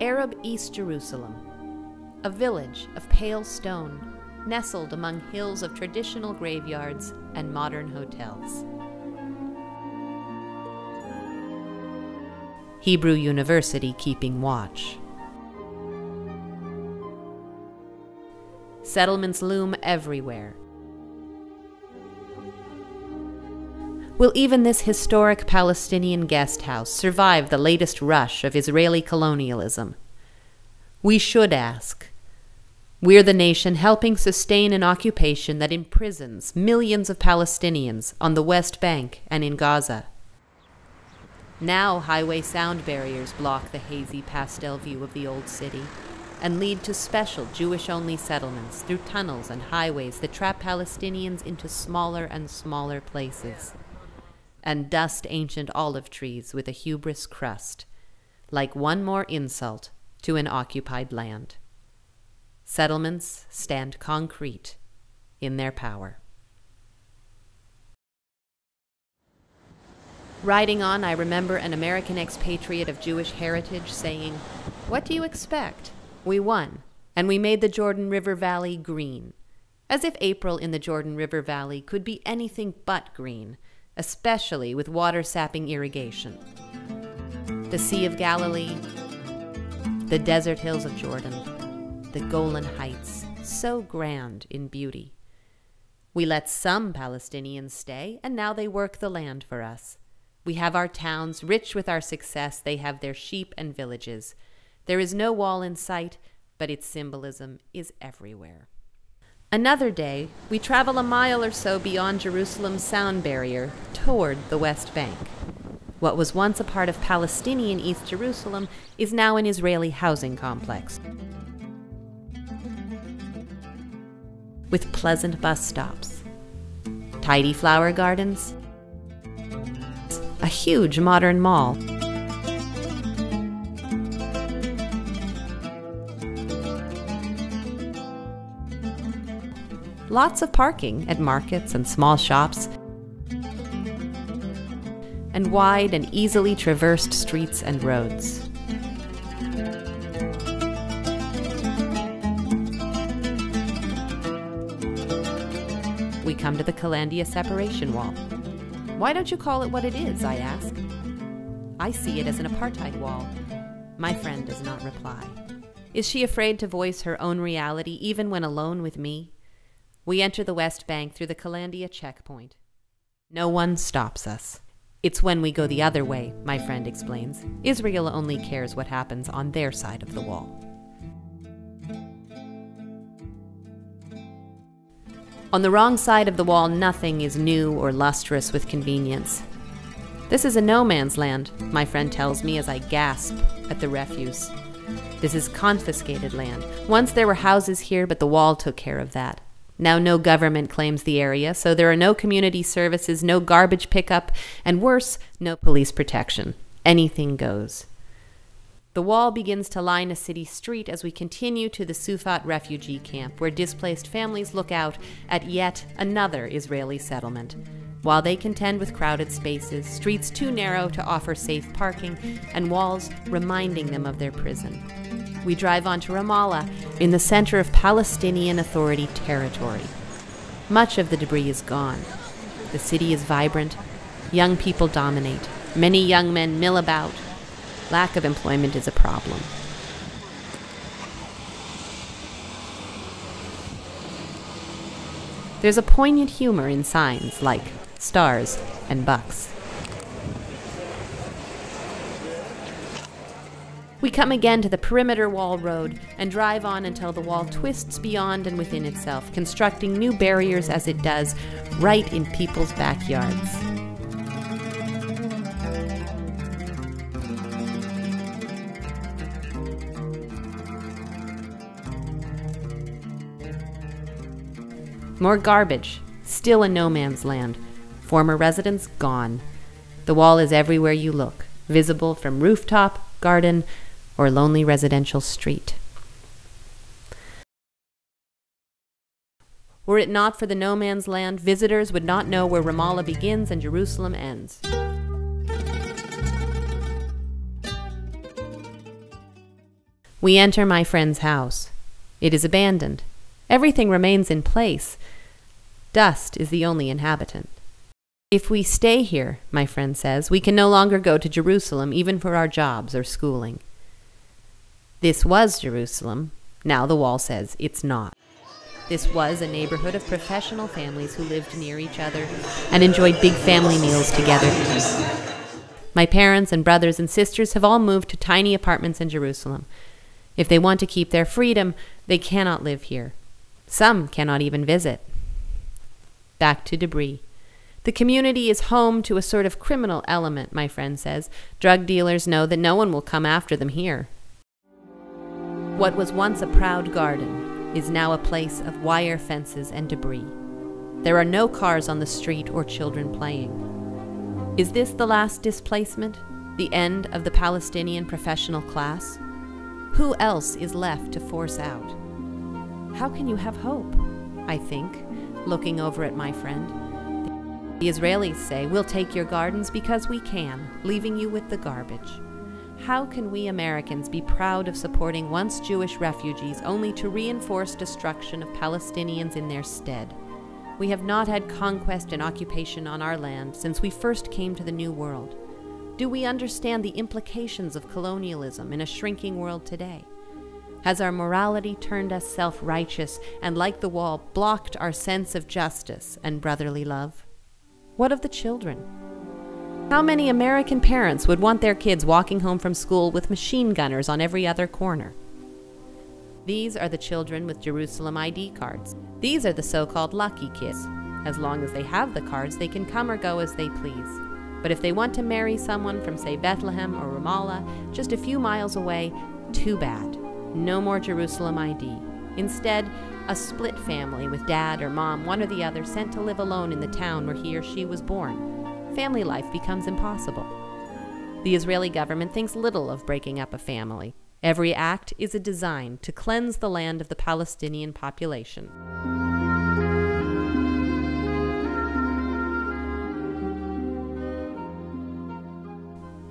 Arab East Jerusalem, a village of pale stone nestled among hills of traditional graveyards and modern hotels. Hebrew University keeping watch. Settlements loom everywhere. Will even this historic Palestinian guest house survive the latest rush of Israeli colonialism? We should ask. We're the nation helping sustain an occupation that imprisons millions of Palestinians on the West Bank and in Gaza. Now highway sound barriers block the hazy pastel view of the old city and lead to special Jewish-only settlements through tunnels and highways that trap Palestinians into smaller and smaller places, and dust ancient olive trees with a hubris crust, like one more insult to an occupied land. Settlements stand concrete in their power. Riding on, I remember an American expatriate of Jewish heritage saying, "What do you expect? We won, and we made the Jordan River Valley green." As if April in the Jordan River Valley could be anything but green, especially with water-sapping irrigation. The Sea of Galilee, the desert hills of Jordan, the Golan Heights, so grand in beauty. We let some Palestinians stay, and now they work the land for us. We have our towns, rich with our success. They have their sheep and villages. There is no wall in sight, but its symbolism is everywhere. Another day, we travel a mile or so beyond Jerusalem's sound barrier toward the West Bank. What was once a part of Palestinian East Jerusalem is now an Israeli housing complex, with pleasant bus stops, tidy flower gardens, a huge modern mall, lots of parking at markets and small shops, and wide and easily traversed streets and roads. We come to the Calandia separation wall. Why don't you call it what it is, I ask. I see it as an apartheid wall. My friend does not reply. Is she afraid to voice her own reality even when alone with me? We enter the West Bank through the Calandia checkpoint. No one stops us. It's when we go the other way, my friend explains. Israel only cares what happens on their side of the wall. On the wrong side of the wall, nothing is new or lustrous with convenience. This is a no man's land, my friend tells me as I gasp at the refuse. This is confiscated land. Once there were houses here, but the wall took care of that. Now no government claims the area, so there are no community services, no garbage pickup, and worse, no police protection. Anything goes. The wall begins to line a city street as we continue to the Sufat refugee camp, where displaced families look out at yet another Israeli settlement, while they contend with crowded spaces, streets too narrow to offer safe parking, and walls reminding them of their prison. We drive on to Ramallah, in the center of Palestinian Authority territory. Much of the debris is gone. The city is vibrant. Young people dominate. Many young men mill about. Lack of employment is a problem. There's a poignant humor in signs like stars and bucks. We come again to the perimeter wall road and drive on until the wall twists beyond and within itself, constructing new barriers as it does, right in people's backyards. More garbage, still a no man's land. Former residents gone. The wall is everywhere you look, visible from rooftop, garden, or lonely residential street. Were it not for the no man's land, visitors would not know where Ramallah begins and Jerusalem ends. We enter my friend's house. It is abandoned. Everything remains in place. Dust is the only inhabitant. If we stay here, my friend says, we can no longer go to Jerusalem, even for our jobs or schooling. This was Jerusalem. Now the wall says it's not. This was a neighborhood of professional families who lived near each other and enjoyed big family meals together. My parents and brothers and sisters have all moved to tiny apartments in Jerusalem. If they want to keep their freedom, they cannot live here. Some cannot even visit. Back to debris. The community is home to a sort of criminal element, my friend says. Drug dealers know that no one will come after them here. What was once a proud garden is now a place of wire fences and debris. There are no cars on the street or children playing. Is this the last displacement? The end of the Palestinian professional class? Who else is left to force out? How can you have hope? I think, looking over at my friend. The Israelis say, we'll take your gardens because we can, leaving you with the garbage. How can we Americans be proud of supporting once Jewish refugees only to reinforce destruction of Palestinians in their stead? We have not had conquest and occupation on our land since we first came to the New World. Do we understand the implications of colonialism in a shrinking world today? Has our morality turned us self-righteous and, like the wall, blocked our sense of justice and brotherly love? What of the children? How many American parents would want their kids walking home from school with machine gunners on every other corner? These are the children with Jerusalem ID cards. These are the so-called lucky kids. As long as they have the cards, they can come or go as they please. But if they want to marry someone from, say, Bethlehem or Ramallah, just a few miles away, too bad. No more Jerusalem ID. Instead, a split family with dad or mom, one or the other, sent to live alone in the town where he or she was born. Family life becomes impossible. The Israeli government thinks little of breaking up a family. Every act is a design to cleanse the land of the Palestinian population.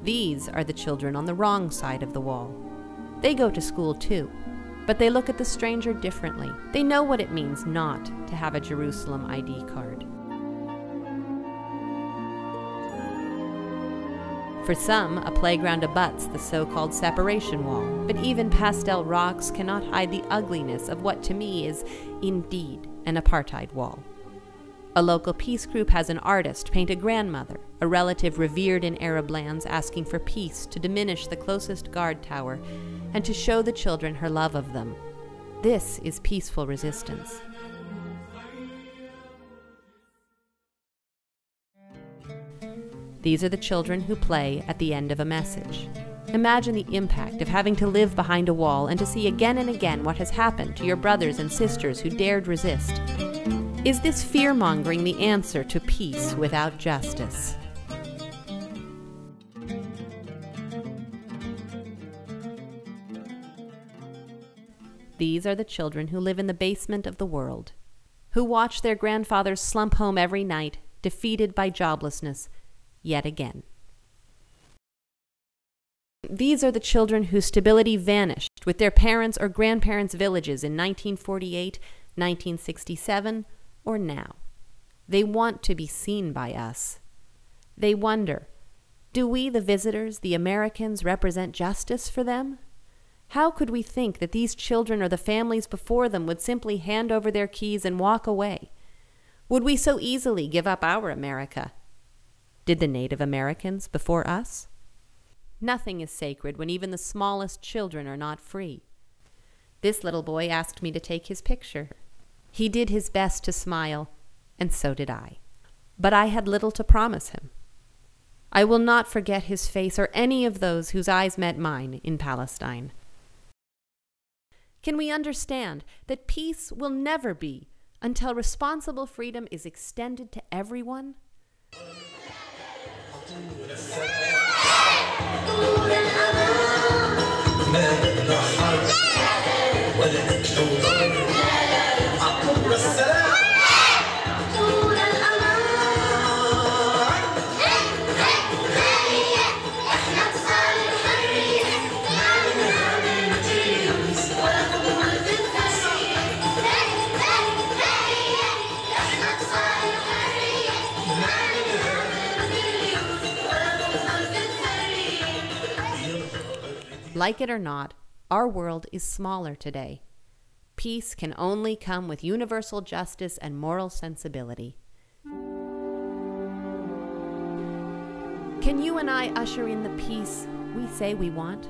These are the children on the wrong side of the wall. They go to school too, but they look at the stranger differently. They know what it means not to have a Jerusalem ID card. For some, a playground abuts the so-called separation wall, but even pastel rocks cannot hide the ugliness of what to me is indeed an apartheid wall. A local peace group has an artist paint a grandmother, a relative revered in Arab lands, asking for peace to diminish the closest guard tower and to show the children her love of them. This is peaceful resistance. These are the children who play at the end of a message. Imagine the impact of having to live behind a wall and to see again and again what has happened to your brothers and sisters who dared resist. Is this fear-mongering the answer to peace without justice? These are the children who live in the basement of the world, who watch their grandfathers slump home every night, defeated by joblessness, yet again. These are the children whose stability vanished with their parents' or grandparents' villages in 1948, 1967, or now. They want to be seen by us. They wonder, do we, the visitors, the Americans, represent justice for them? How could we think that these children or the families before them would simply hand over their keys and walk away? Would we so easily give up our America? Did the Native Americans before us? Nothing is sacred when even the smallest children are not free. This little boy asked me to take his picture. He did his best to smile, and so did I. But I had little to promise him. I will not forget his face or any of those whose eyes met mine in Palestine. Can we understand that peace will never be until responsible freedom is extended to everyone? Like it or not, our world is smaller today. Peace can only come with universal justice and moral sensibility. Can you and I usher in the peace we say we want?